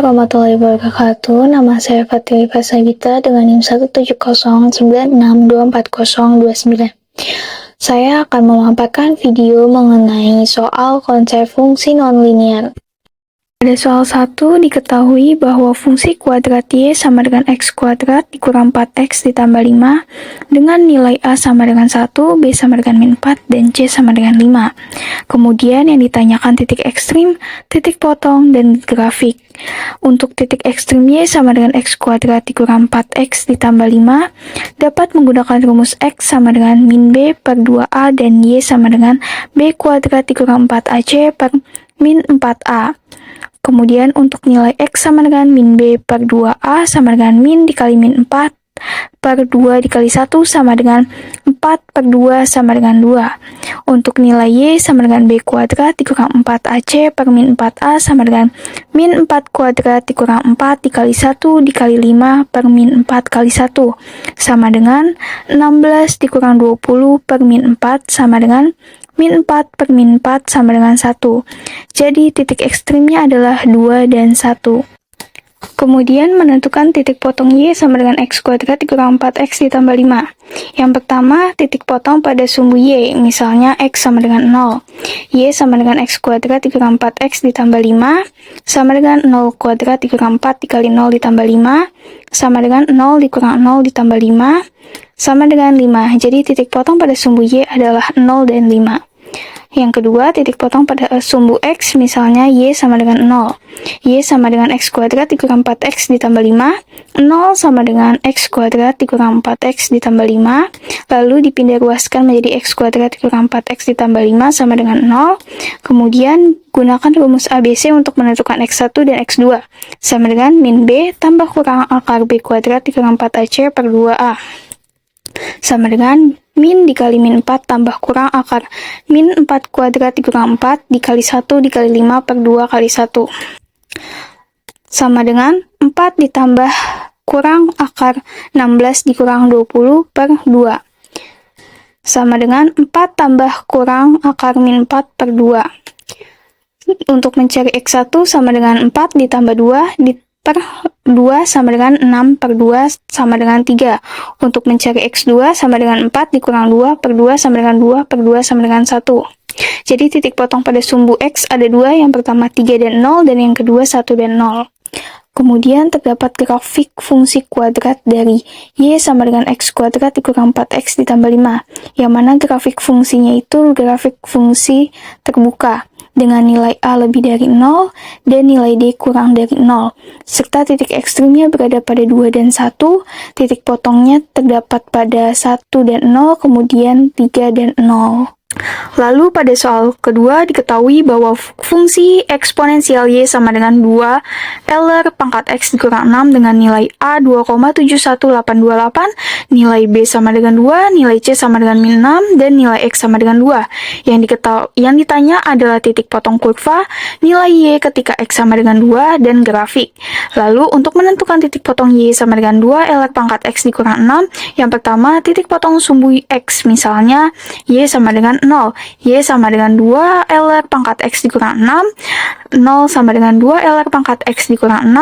warahmatullahi wabarakatuh. Nama saya Fatih Fasagita dengan NIM 17096624029. Saya akan memaparkan video mengenai soal konsep fungsi nonlinear. Pada soal 1 diketahui bahwa fungsi kuadrat Y sama dengan X kuadrat dikurang 4X ditambah 5 dengan nilai A sama dengan 1, B sama dengan min 4, dan C sama dengan 5. Kemudian yang ditanyakan titik ekstrim, titik potong, dan grafik. Untuk titik ekstrim Y sama dengan X kuadrat dikurang 4X ditambah 5 dapat menggunakan rumus X sama dengan min B per 2A dan Y sama dengan B kuadrat dikurang 4AC per min 4A. Kemudian untuk nilai X sama dengan min B per 2A sama dengan min dikali min 4 per 2 dikali 1 sama dengan 4 per 2 sama dengan 2. Untuk nilai Y sama dengan B kuadrat dikurang 4AC per min 4A sama dengan min 4 kuadrat dikurang 4 dikali 1 dikali 5 per min 4 kali 1 sama dengan 16 dikurang 20 per min 4 sama dengan min 4 per min 4 sama dengan 1. Jadi titik ekstrimnya adalah 2 dan 1. Kemudian menentukan titik potong Y sama dengan X kuadrat dikurang 4X ditambah 5. Yang pertama, titik potong pada sumbu Y, misalnya X sama dengan 0. Y sama dengan X kuadrat dikurang 4X ditambah 5, sama dengan 0 kuadrat dikurang 4 dikali 0 ditambah 5, sama dengan 0 dikurang 0 ditambah 5, sama dengan 5. Jadi titik potong pada sumbu Y adalah 0 dan 5. Yang kedua, titik potong pada sumbu X, misalnya Y sama dengan 0. Y sama dengan X kuadrat dikurang 4X ditambah 5. 0 sama dengan X kuadrat dikurang 4X ditambah 5. Lalu dipindah ruaskan menjadi X kuadrat dikurang 4X ditambah 5 sama dengan 0. Kemudian gunakan rumus ABC untuk menentukan X1 dan X2. Sama dengan min B tambah kurang akar B kuadrat dikurang 4AC per 2A. Sama dengan min dikali min 4 tambah kurang akar min 4 kuadrat dikurang 4 dikali 1 dikali 5 per 2 kali 1. Sama dengan 4 ditambah kurang akar 16 dikurang 20 per 2. Sama dengan 4 tambah kurang akar min 4 per 2. Untuk mencari X1 sama dengan 4 ditambah 2 per 2 sama dengan 6 per 2 sama dengan 3. Untuk mencari X2 sama dengan 4 dikurang 2 per 2 sama dengan 2 per 2 sama dengan 1. Jadi titik potong pada sumbu X ada 2, yang pertama 3 dan 0, dan yang kedua 1 dan 0. Kemudian terdapat grafik fungsi kuadrat dari Y sama dengan X kuadrat dikurang 4X ditambah 5, yang mana grafik fungsinya itu grafik fungsi terbuka dengan nilai A lebih dari 0 dan nilai D kurang dari 0, serta titik ekstrimnya berada pada 2 dan 1, titik potongnya terdapat pada 1 dan 0, kemudian 3 dan 0. Lalu pada soal kedua diketahui bahwa fungsi eksponensial Y sama dengan 2 Lr pangkat X dikurang 6 dengan nilai A 2,71828, nilai B sama dengan 2, nilai C sama dengan min 6, dan nilai X sama dengan 2. Yang ditanya adalah titik potong kurva, nilai Y ketika X sama dengan 2, dan grafik. Lalu untuk menentukan titik potong Y sama dengan 2 Lr pangkat X dikurang 6, yang pertama titik potong sumbu X, misalnya Y sama dengan 0. Y sama dengan 2 Lr pangkat X dikurang 6. 0 sama dengan 2 Lr pangkat X dikurang 6.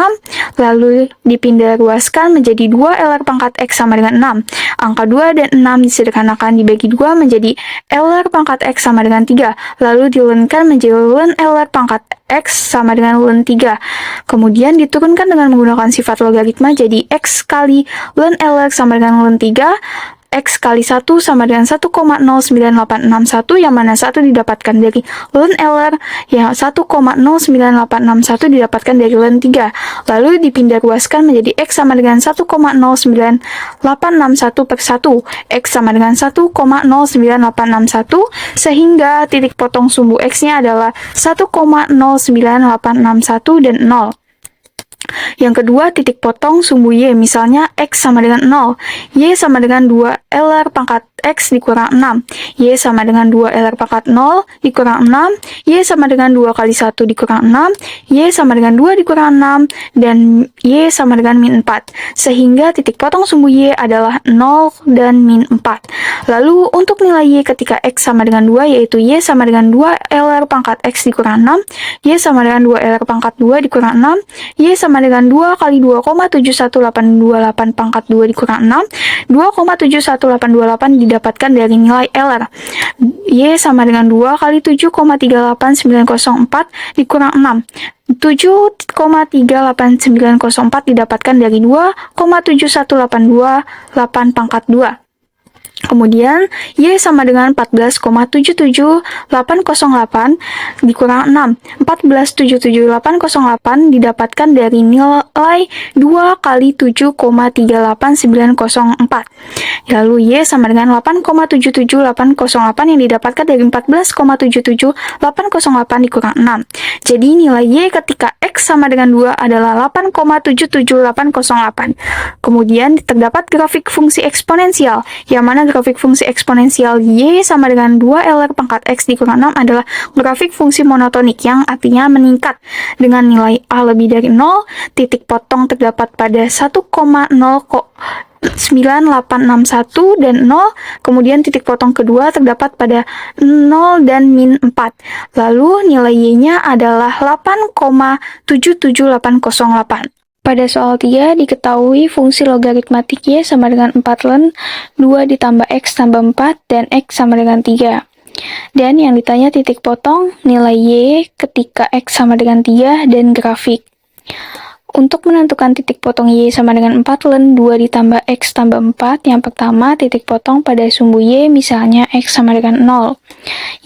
Lalu dipindah ruaskan menjadi 2 Lr pangkat X sama dengan 6. Angka 2 dan 6 disederhanakan dibagi 2 menjadi Lr pangkat X sama dengan 3. Lalu diulankan menjadi ln Lr pangkat X sama dengan ln 3. Kemudian diturunkan dengan menggunakan sifat logaritma jadi X kali ln Lr sama dengan ln 3. X kali 1 sama dengan 1,09861, yang mana 1 didapatkan dari ln Lr, yang 1,09861 didapatkan dari ln 3. Lalu dipindah ruaskan menjadi X sama dengan 1,09861 per 1. X sama dengan 1,09861, sehingga titik potong sumbu X-nya adalah 1,09861 dan 0. Yang kedua, titik potong sumbu Y, misalnya X sama dengan 0, Y sama dengan 2 Lr pangkat X dikurang 6. Y sama dengan 2 LR pangkat 0 dikurang 6. Y sama dengan 2 kali 1 dikurang 6. Y sama dengan 2 dikurang 6. Dan Y sama dengan min 4. Sehingga titik potong sumbu Y adalah 0 dan min 4. Lalu untuk nilai Y ketika X sama dengan 2 yaitu Y sama dengan 2 LR pangkat X dikurang 6. Y sama dengan 2 LR pangkat 2 dikurang 6. Y sama dengan 2 kali 2,71828 pangkat 2 dikurang 6. 2,71828 didapatkan dari nilai LR. Y sama dengan 2 kali 7,38904 dikurang 6. 7,38904 didapatkan dari 2,71828 pangkat 2. Kemudian, Y sama dengan 14,77808 dikurang 6. 14,77808 didapatkan dari nilai 2 kali 7,38904. Lalu, Y sama dengan 8,77808 yang didapatkan dari 14,77808 dikurang 6. Jadi, nilai Y ketika X sama dengan 2 adalah 8,77808. Kemudian, terdapat grafik fungsi eksponensial, yang mana grafik fungsi eksponensial Y sama dengan 2 LR pangkat X dikurang 6 adalah grafik fungsi monotonik yang artinya meningkat dengan nilai A lebih dari 0, titik potong terdapat pada 1,09861 dan 0, kemudian titik potong kedua terdapat pada 0 dan min 4. Lalu nilai Y-nya adalah 8,77808. Pada soal 3 diketahui fungsi logaritmatik Y sama dengan 4 ln 2 ditambah X tambah 4 dan X sama dengan 3. Dan yang ditanya titik potong nilai Y ketika X sama dengan 3 dan grafik. Untuk menentukan titik potong Y sama dengan 4 ln 2 ditambah X tambah 4, yang pertama titik potong pada sumbu Y misalnya X sama dengan 0.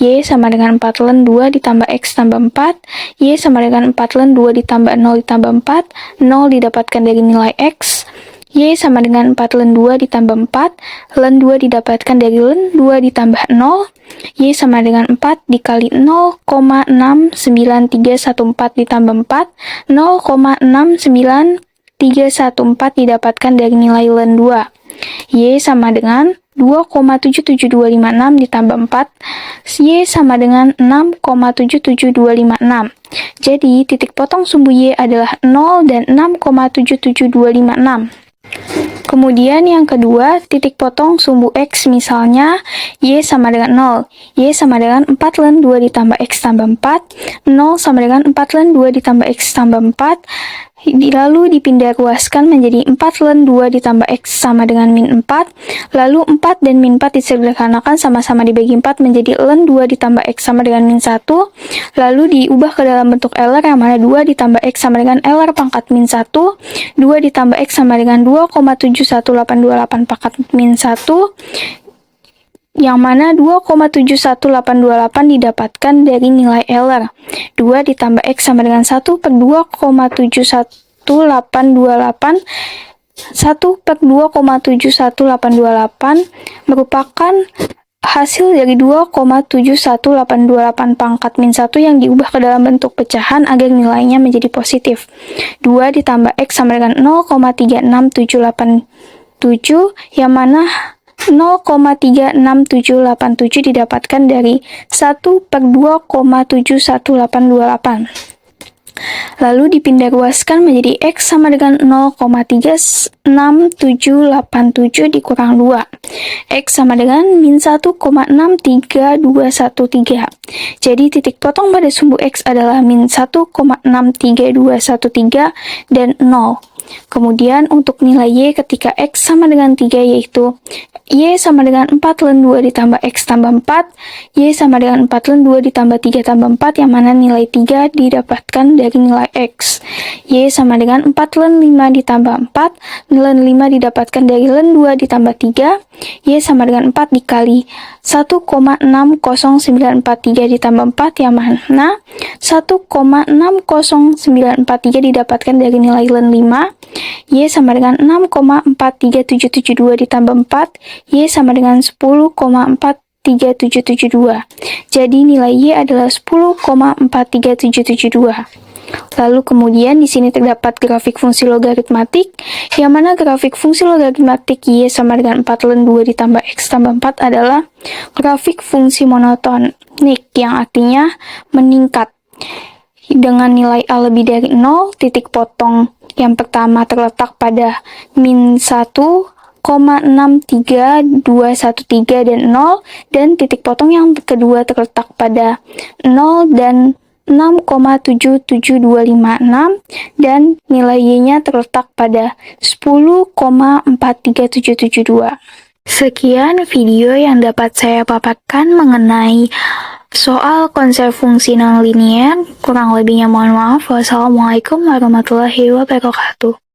Y sama dengan 4 ln 2 ditambah X tambah 4, Y sama dengan 4 ln 2 ditambah 0 ditambah 4, 0 didapatkan dari nilai X. Y sama dengan 4 ln 2 ditambah 4, ln 2 didapatkan dari ln 2 ditambah 0, Y sama dengan 4 dikali 0,69314 ditambah 4, 0,69314 didapatkan dari nilai ln 2. Y sama dengan 2,77256 ditambah 4, Y sama dengan 6,77256. Jadi, titik potong sumbu Y adalah 0 dan 6,77256. Kemudian yang kedua, titik potong sumbu X misalnya Y sama dengan 0. Y sama dengan 4 ln 2 ditambah X tambah 4, 0 sama dengan 4 ln 2 ditambah X tambah 4, lalu dipindah ruaskan menjadi 4 ln 2 ditambah X sama dengan min 4, lalu 4 dan min 4 disederhanakan sama-sama dibagi 4 menjadi ln 2 ditambah X sama dengan min 1, lalu diubah ke dalam bentuk LR yang mana 2 ditambah X sama dengan LR pangkat min 1, 2 ditambah X sama dengan 2,71828 pangkat min 1, yang mana 2,71828 didapatkan dari nilai LR. 2 ditambah X sama dengan 1 per 2,71828, 1 per 2,71828 merupakan hasil dari 2,71828 pangkat min 1 yang diubah ke dalam bentuk pecahan agar nilainya menjadi positif. 2 ditambah X sama dengan 0,36787, yang mana 0,36787 didapatkan dari 1 per 2,71828. Lalu dipindah ruaskan menjadi X sama dengan 0,36787 dikurang 2. X sama dengan min 1,63213. Jadi titik potong pada sumbu X adalah min 1,63213 dan 0. Kemudian untuk nilai Y ketika X sama dengan 3 yaitu Y sama dengan 4 ln 2 ditambah X tambah 4, Y sama dengan 4 ln 2 ditambah 3 tambah 4, yang mana nilai 3 didapatkan dari nilai X. Y sama dengan 4 ln 5 ditambah 4, ln 5 didapatkan dari ln 2 ditambah 3, Y sama dengan 4 dikali 1,60943 ditambah 4, yang mana 1,60943 didapatkan dari nilai ln 5, Y sama dengan 6,43772 ditambah 4, Y sama dengan 10,43772. Jadi nilai Y adalah 10,43772. Lalu kemudian di sini terdapat grafik fungsi logaritmatik, yang mana grafik fungsi logaritmatik Y sama dengan 4 ln 2 ditambah X tambah 4 adalah grafik fungsi monotonik, yang artinya meningkat. Dengan nilai A lebih dari 0, titik potong yang pertama terletak pada min 1,63213 dan 0, dan titik potong yang kedua terletak pada 0 dan 6,77256, dan nilai Y-nya terletak pada 10,43772. Sekian video yang dapat saya paparkan mengenai soal konsep fungsi nonlinier. Kurang lebihnya mohon maaf. Wassalamualaikum warahmatullahi wabarakatuh.